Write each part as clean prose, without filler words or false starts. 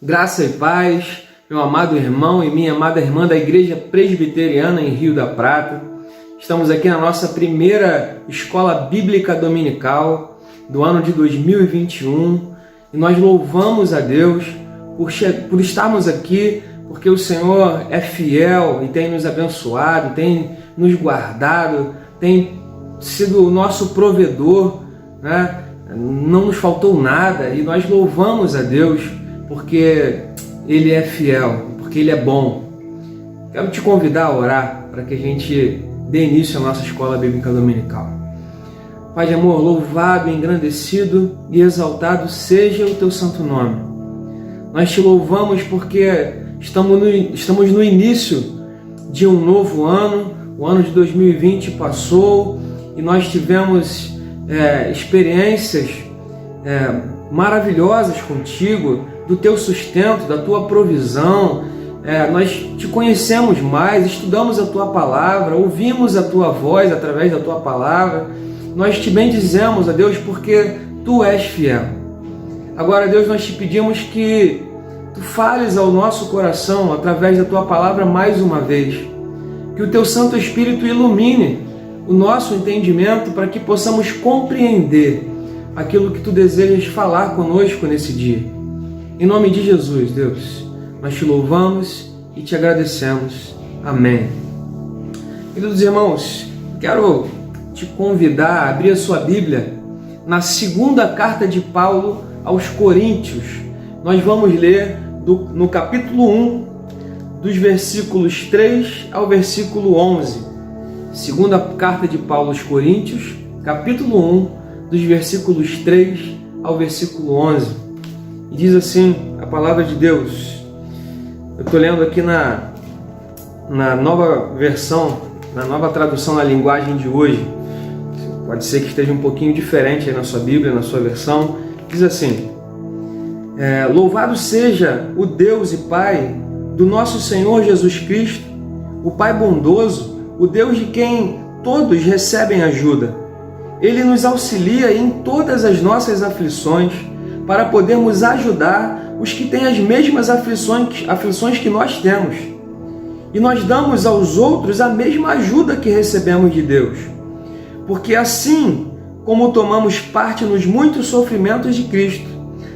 Graça e paz, meu amado irmão e minha amada irmã da Igreja Presbiteriana em Rio da Prata. Estamos aqui na nossa primeira escola bíblica dominical do ano de 2021 e nós louvamos a Deus por estarmos aqui, porque o Senhor é fiel e tem nos abençoado, tem nos guardado, tem sido o nosso provedor, né? Não nos faltou nada e nós louvamos a Deus porque Ele é fiel, porque Ele é bom. Quero te convidar a orar para que a gente dê início à nossa escola bíblica dominical. Pai de amor, louvado, engrandecido e exaltado seja o Teu santo nome. Nós Te louvamos porque estamos no início de um novo ano. O ano de 2020 passou e nós tivemos experiências maravilhosas contigo, do Teu sustento, da Tua provisão. Nós Te conhecemos mais, estudamos a Tua palavra, ouvimos a Tua voz através da Tua palavra. Nós Te bendizemos, a Deus, porque Tu és fiel. Agora, Deus, nós Te pedimos que Tu fales ao nosso coração através da Tua palavra mais uma vez. Que o Teu Santo Espírito ilumine o nosso entendimento para que possamos compreender aquilo que Tu desejas falar conosco nesse dia. Em nome de Jesus, Deus, nós Te louvamos e Te agradecemos. Amém. Queridos irmãos, quero te convidar a abrir a sua Bíblia na segunda carta de Paulo aos Coríntios. Nós vamos ler no capítulo 1, dos versículos 3 ao versículo 11. Segunda carta de Paulo aos Coríntios, capítulo 1, dos versículos 3 ao versículo 11. E diz assim a palavra de Deus. Eu estou lendo aqui na nova versão, na nova tradução na linguagem de hoje. Pode ser que esteja um pouquinho diferente aí na sua Bíblia, na sua versão. Diz assim: louvado seja o Deus e Pai do nosso Senhor Jesus Cristo, o Pai bondoso, o Deus de quem todos recebem ajuda. Ele nos auxilia em todas as nossas aflições, para podermos ajudar os que têm as mesmas aflições que nós temos. E nós damos aos outros a mesma ajuda que recebemos de Deus. Porque assim como tomamos parte nos muitos sofrimentos de Cristo,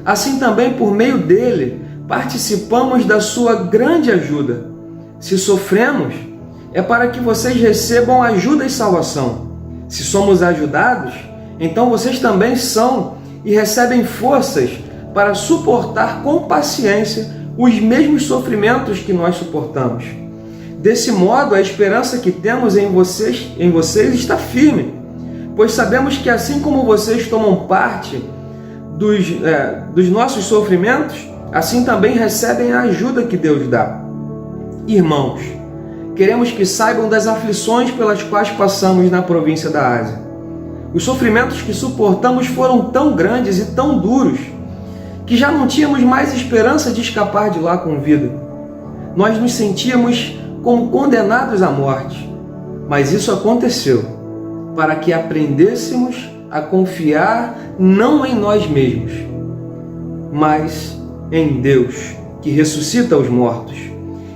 assim também por meio dele participamos da sua grande ajuda. Se sofremos, é para que vocês recebam ajuda e salvação. Se somos ajudados, então vocês também são e recebem forças para suportar com paciência os mesmos sofrimentos que nós suportamos. Desse modo, a esperança que temos em vocês está firme, pois sabemos que assim como vocês tomam parte dos nossos sofrimentos, assim também recebem a ajuda que Deus dá. Irmãos, queremos que saibam das aflições pelas quais passamos na província da Ásia. Os sofrimentos que suportamos foram tão grandes e tão duros que já não tínhamos mais esperança de escapar de lá com vida. Nós nos sentíamos como condenados à morte, mas isso aconteceu para que aprendêssemos a confiar não em nós mesmos, mas em Deus, que ressuscita os mortos.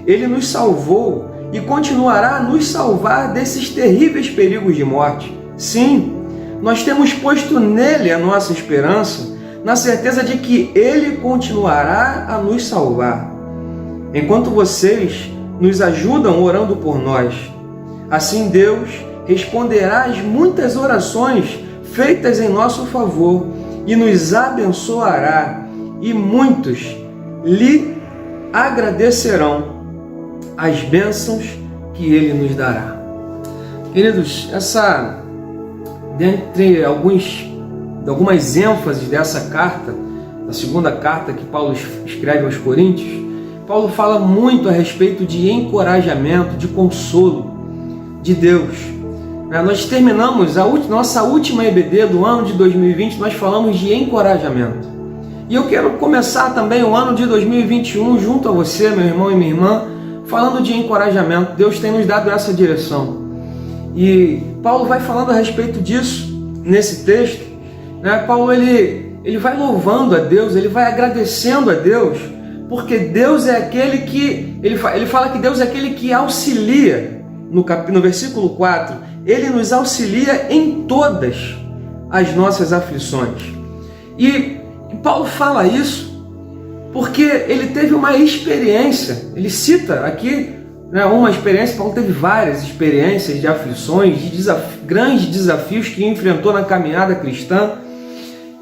Ele nos salvou e continuará a nos salvar desses terríveis perigos de morte. Sim, nós temos posto nele a nossa esperança, na certeza de que ele continuará a nos salvar, enquanto vocês nos ajudam orando por nós. Assim Deus responderá às muitas orações feitas em nosso favor e nos abençoará, e muitos lhe agradecerão as bênçãos que ele nos dará. Queridos, dentre algumas ênfases dessa carta, da segunda carta que Paulo escreve aos Coríntios, Paulo fala muito a respeito de encorajamento, de consolo de Deus. Nós terminamos nossa última EBD do ano de 2020, nós falamos de encorajamento. E eu quero começar também o ano de 2021 junto a você, meu irmão e minha irmã, falando de encorajamento. Deus tem nos dado essa direção. E Paulo vai falando a respeito disso nesse texto. Paulo ele vai louvando a Deus, ele vai agradecendo a Deus porque Deus é aquele que, ele fala que Deus é aquele que auxilia, no versículo 4, Ele nos auxilia em todas as nossas aflições. E Paulo fala isso porque ele teve uma experiência, ele cita aqui, né, uma experiência. Paulo teve várias experiências de aflições, de grandes desafios que enfrentou na caminhada cristã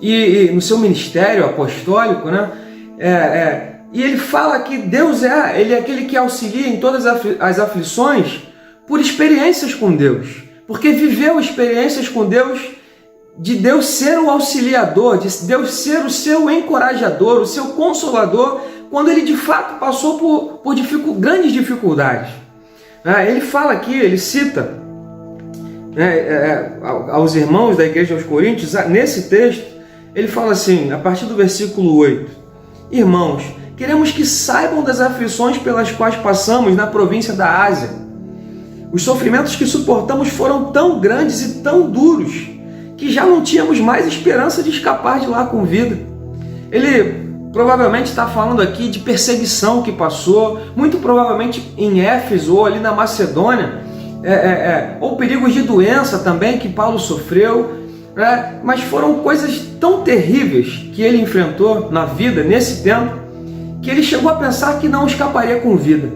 e no seu ministério apostólico, né? E ele fala que Deus ele é aquele que auxilia em todas as aflições por experiências com Deus, porque viveu experiências com Deus, de Deus ser o auxiliador, de Deus ser o seu encorajador, o seu consolador, quando ele de fato passou por grandes dificuldades. Ele fala aqui, ele cita aos irmãos da igreja aos Coríntios, nesse texto, ele fala assim, a partir do versículo 8, irmãos, queremos que saibam das aflições pelas quais passamos na província da Ásia. Os sofrimentos que suportamos foram tão grandes e tão duros que já não tínhamos mais esperança de escapar de lá com vida. Ele provavelmente está falando aqui de perseguição que passou, muito provavelmente em Éfeso ou ali na Macedônia, ou perigos de doença também que Paulo sofreu, mas foram coisas tão terríveis que ele enfrentou na vida, nesse tempo, que ele chegou a pensar que não escaparia com vida.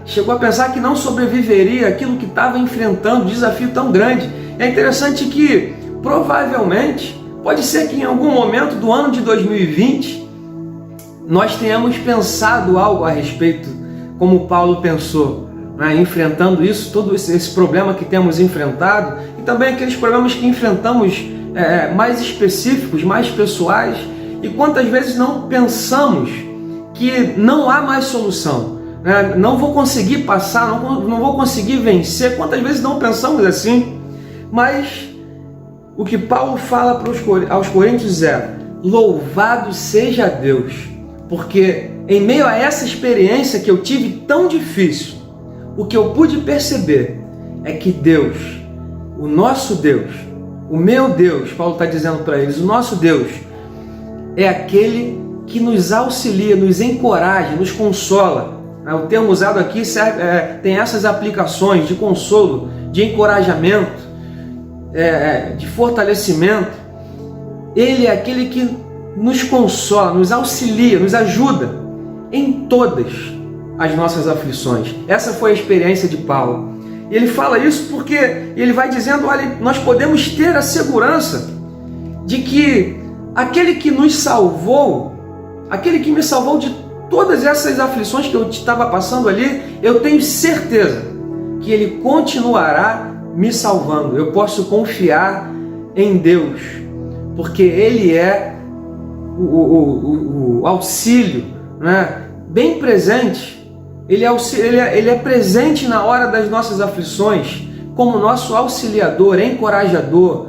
Chegou a pensar que não sobreviveria àquilo que estava enfrentando, um desafio tão grande. É interessante que, provavelmente, pode ser que em algum momento do ano de 2020, nós tenhamos pensado algo a respeito, como Paulo pensou, enfrentando isso, todo esse problema que temos enfrentado, e também aqueles problemas que enfrentamos mais específicos, mais pessoais, e quantas vezes não pensamos que não há mais solução, não vou conseguir passar, não vou conseguir vencer. Quantas vezes não pensamos assim? Mas o que Paulo fala aos Coríntios é: louvado seja Deus, porque em meio a essa experiência que eu tive tão difícil, o que eu pude perceber é que Deus, o nosso Deus, o meu Deus, Paulo está dizendo para eles, o nosso Deus é aquele que nos auxilia, nos encoraja, nos consola. O termo usado aqui tem essas aplicações de consolo, de encorajamento, de fortalecimento. Ele é aquele que nos consola, nos auxilia, nos ajuda em todas as nossas aflições. Essa foi a experiência de Paulo. E ele fala isso porque ele vai dizendo, olha, nós podemos ter a segurança de que aquele que nos salvou, aquele que me salvou de todas essas aflições que eu estava passando ali, eu tenho certeza que Ele continuará me salvando. Eu posso confiar em Deus, porque Ele é o auxílio, bem presente. Ele é presente na hora das nossas aflições, como nosso auxiliador, encorajador,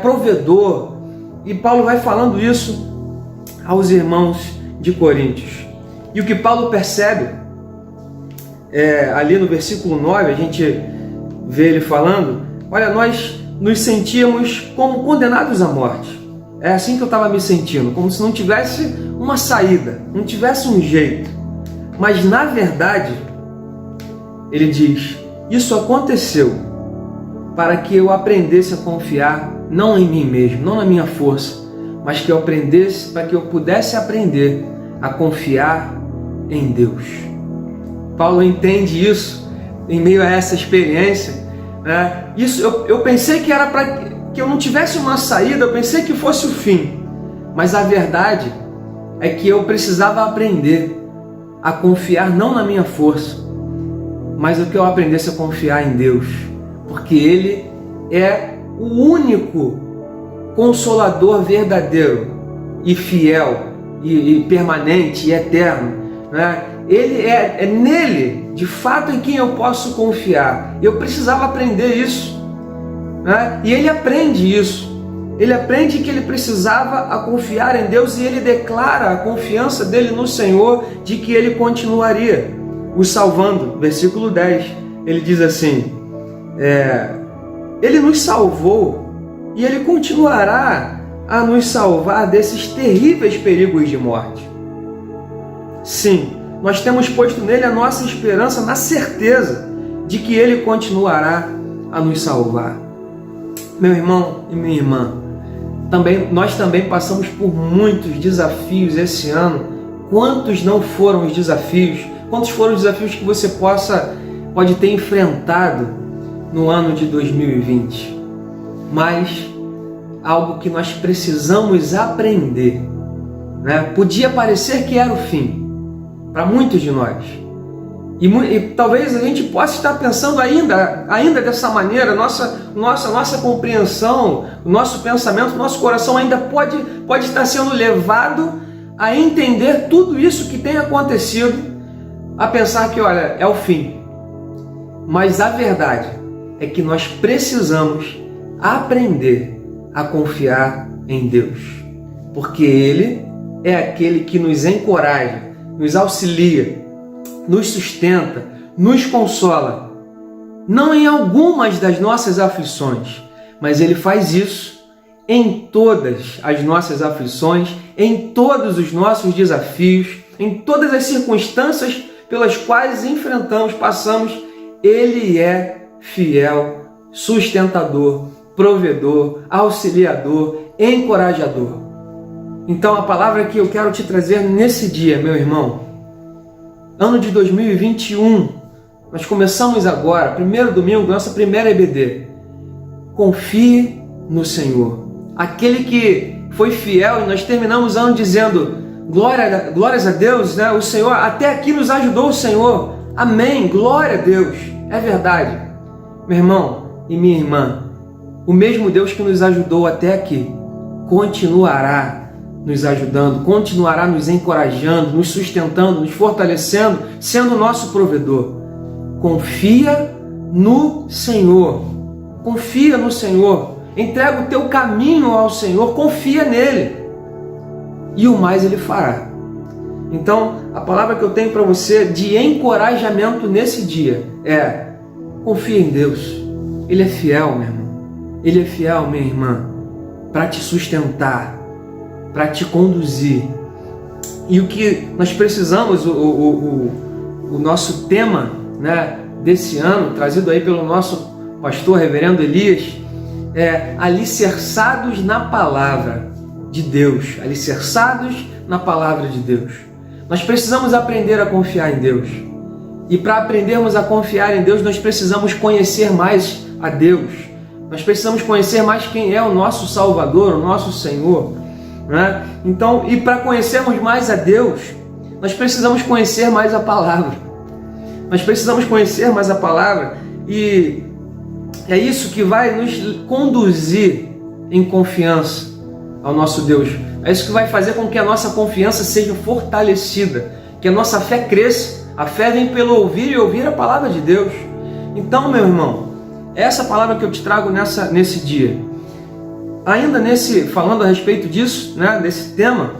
provedor. E Paulo vai falando isso aos irmãos de Coríntios. E o que Paulo percebe, ali no versículo 9, a gente vê ele falando, olha, nós nos sentíamos como condenados à morte. É assim que eu estava me sentindo, como se não tivesse uma saída, não tivesse um jeito. Mas na verdade, ele diz, isso aconteceu para que eu aprendesse a confiar não em mim mesmo, não na minha força, mas que eu aprendesse, para que eu pudesse aprender a confiar em Deus. Paulo entende isso em meio a essa experiência. Isso eu pensei que era para que eu não tivesse uma saída, eu pensei que fosse o fim, mas a verdade é que eu precisava aprender a confiar não na minha força, mas que eu aprendesse a confiar em Deus, porque Ele é o único consolador verdadeiro e fiel e permanente e eterno. Ele é nele, de fato, em quem eu posso confiar. Eu precisava aprender isso, e ele aprende isso. Ele aprende que ele precisava confiar em Deus, e ele declara a confiança dele no Senhor, de que ele continuaria o salvando. Versículo 10, ele diz assim, ele nos salvou e ele continuará a nos salvar desses terríveis perigos de morte. Sim, nós temos posto nele a nossa esperança na certeza de que ele continuará a nos salvar. Meu irmão e minha irmã, nós também passamos por muitos desafios esse ano. Quantos não foram os desafios? Quantos foram os desafios que você pode ter enfrentado no ano de 2020? Mas algo que nós precisamos aprender, né? Podia parecer que era o fim para muitos de nós. E talvez a gente possa estar pensando ainda dessa maneira, nossa compreensão, o nosso pensamento, o nosso coração ainda pode estar sendo levado a entender tudo isso que tem acontecido, a pensar que, olha, é o fim. Mas a verdade é que nós precisamos aprender a confiar em Deus, porque Ele é aquele que nos encoraja, nos auxilia, nos sustenta, nos consola, não em algumas das nossas aflições, mas Ele faz isso em todas as nossas aflições, em todos os nossos desafios, em todas as circunstâncias pelas quais enfrentamos, passamos. Ele é fiel, sustentador, provedor, auxiliador, encorajador. Então a palavra que eu quero te trazer nesse dia, meu irmão, ano de 2021, nós começamos agora, primeiro domingo, nossa primeira EBD. Confie no Senhor. Aquele que foi fiel, e nós terminamos o ano dizendo, glórias a Deus, né? O Senhor, até aqui nos ajudou o Senhor. Amém, glória a Deus. É verdade. Meu irmão e minha irmã, o mesmo Deus que nos ajudou até aqui, continuará nos ajudando, continuará nos encorajando, nos sustentando, nos fortalecendo, sendo o nosso provedor. Confia no Senhor. Confia no Senhor. Entrega o teu caminho ao Senhor, confia nele. E o mais Ele fará. Então, a palavra que eu tenho para você de encorajamento nesse dia é: confia em Deus. Ele é fiel, meu irmão. Ele é fiel, minha irmã, para te sustentar, para te conduzir. E o que nós precisamos, o nosso tema, né, desse ano, trazido aí pelo nosso pastor reverendo Elias, é alicerçados na palavra de Deus. Alicerçados na palavra de Deus. Nós precisamos aprender a confiar em Deus. E para aprendermos a confiar em Deus, nós precisamos conhecer mais a Deus. Nós precisamos conhecer mais quem é o nosso Salvador, o nosso Senhor, né? Então, e para conhecermos mais a Deus, nós precisamos conhecer mais a palavra. Nós precisamos conhecer mais a palavra, e é isso que vai nos conduzir em confiança ao nosso Deus. É isso que vai fazer com que a nossa confiança seja fortalecida, que a nossa fé cresça. A fé vem pelo ouvir e ouvir a palavra de Deus. Então, meu irmão, essa palavra que eu te trago nesse dia, ainda falando a respeito disso, né, desse tema,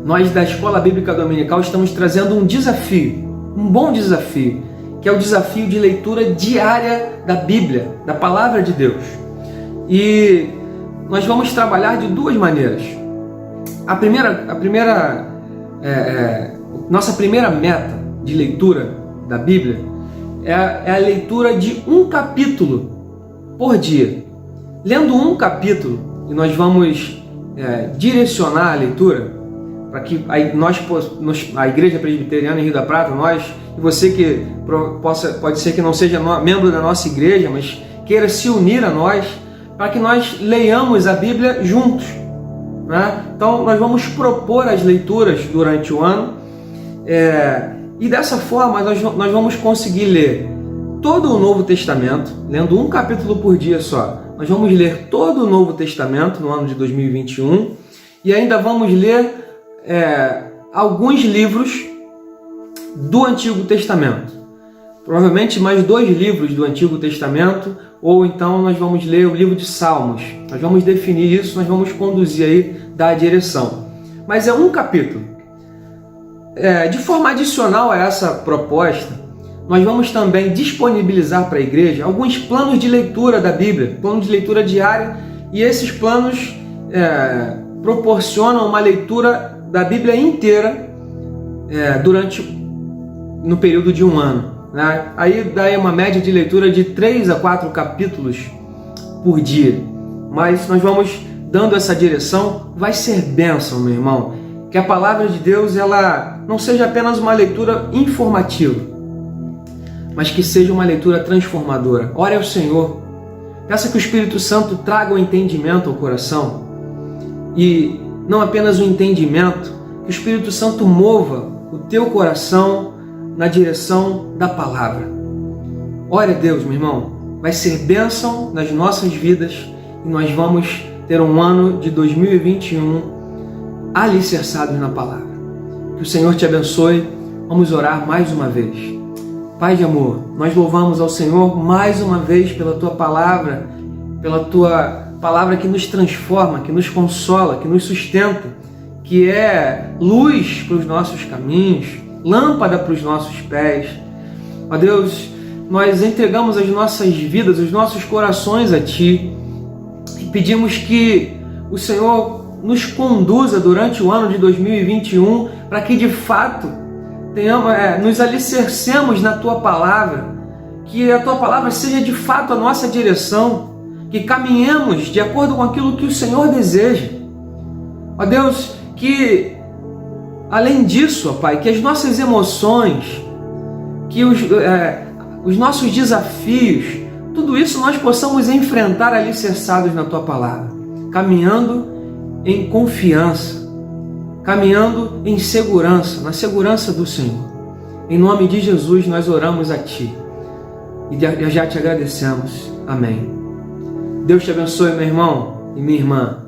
nós da Escola Bíblica Dominical estamos trazendo um desafio, um bom desafio, que é o desafio de leitura diária da Bíblia, da Palavra de Deus. E nós vamos trabalhar de duas maneiras. Nossa primeira meta de leitura da Bíblia é a leitura de um capítulo por dia. Lendo um capítulo, e nós vamos direcionar a leitura para que a Igreja Presbiteriana em Rio da Prata, e você que pode ser que não seja membro da nossa igreja, mas queira se unir a nós, para que nós leiamos a Bíblia juntos, né? Então nós vamos propor as leituras durante o ano, e dessa forma nós vamos conseguir ler todo o Novo Testamento, lendo um capítulo por dia só. Nós vamos ler todo o Novo Testamento no ano de 2021 e ainda vamos ler alguns livros do Antigo Testamento. Provavelmente mais 2 livros do Antigo Testamento, ou então nós vamos ler o livro de Salmos. Nós vamos definir isso, nós vamos conduzir aí, dar a direção. Mas é um capítulo. De forma adicional a essa proposta, nós vamos também disponibilizar para a igreja alguns planos de leitura da Bíblia, plano de leitura diária, e esses planos proporcionam uma leitura da Bíblia inteira no período de um ano, né? Aí dá uma média de leitura de 3 a 4 capítulos por dia. Mas nós vamos dando essa direção, vai ser bênção, meu irmão. Que a palavra de Deus ela não seja apenas uma leitura informativa, mas que seja uma leitura transformadora. Ore ao Senhor, peça que o Espírito Santo traga o entendimento ao coração, e não apenas o entendimento, que o Espírito Santo mova o teu coração na direção da palavra. Ore a Deus, meu irmão, vai ser bênção nas nossas vidas e nós vamos ter um ano de 2021 alicerçados na palavra. Que o Senhor te abençoe. Vamos orar mais uma vez. Pai de amor, nós louvamos ao Senhor mais uma vez pela Tua palavra que nos transforma, que nos consola, que nos sustenta, que é luz para os nossos caminhos, lâmpada para os nossos pés. Ó Deus, nós entregamos as nossas vidas, os nossos corações a Ti e pedimos que o Senhor nos conduza durante o ano de 2021 para que de fato nos alicercemos na Tua palavra, que a Tua palavra seja de fato a nossa direção, que caminhemos de acordo com aquilo que o Senhor deseja. Ó Deus, que além disso, ó Pai, que as nossas emoções, que os nossos desafios, tudo isso nós possamos enfrentar alicerçados na Tua palavra, caminhando em confiança, caminhando em segurança, na segurança do Senhor. Em nome de Jesus nós oramos a Ti e já te agradecemos. Amém. Deus te abençoe, meu irmão e minha irmã.